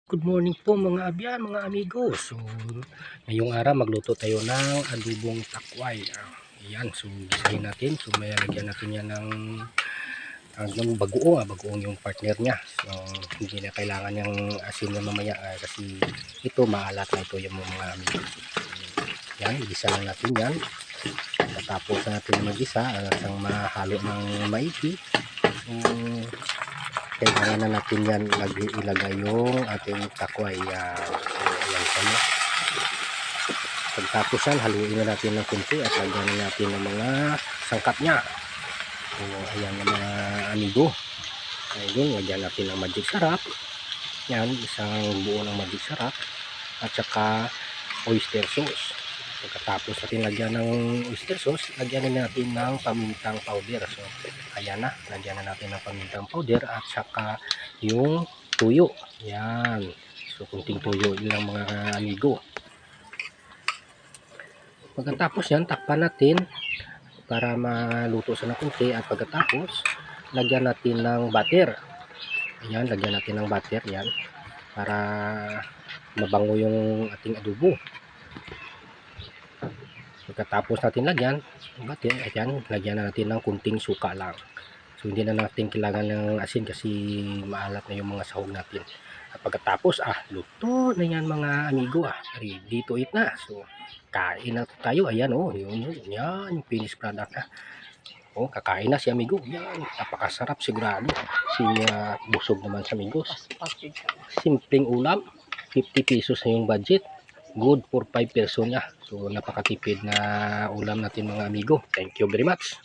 Good morning po mga abyan, mga amigo. So, ngayong araw magluto tayo ng adobong takway. Ayan, so gisahin natin. So, may lagyan natin yan ng bagoong. Bagoong yung partner niya. So, hindi na kailangan yung asin niya mamaya kasi ito maalat na ito yung mga amigo. Yan, gisa lang natin yan. Tapos natin mag-isa hanggang mahalo ng maigi. So, kailangan na natin yan ilagay yung ating takway. So ayan tayo. Pagtapos yan, haluin na natin ng kunti at lagyan natin ng mga sangkap nya. So ayan na mga amigo. Ayun, lagyan natin ng magic sarap. Yan, isang buo ng magic sarap at saka oyster sauce. Pagkatapos natin lagyan ng oyster sauce, lagyan na natin ng pamintang powder. So ayan na, lagyan na natin ng pamintang powder at saka yung tuyo. Yan, so kunting tuyo lang mga amigo. Pagkatapos yan, takpan natin para maluto sa ng kunti at pagkatapos lagyan natin ng butter. Ayan, lagyan natin ng butter yan para mabango yung ating adobo. Pagkatapos natin lagyan butter, ayan, lagyan na natin ng kunting suka lang. So hindi na natin kailangan ng asin kasi maalat na yung mga sahog natin. At pagkatapos luto na yan mga amigo. Ready to eat na. So kain na tayo. Ayan yun, yan yung finished product na. Kakain na si amigo. Yan, napakasarap sigurado. Si busog naman sa amigos. Simpleng ulam, 50 pesos na yung budget. Good for 5 person niya. So napakatipid na ulam natin mga amigo. Thank you very much.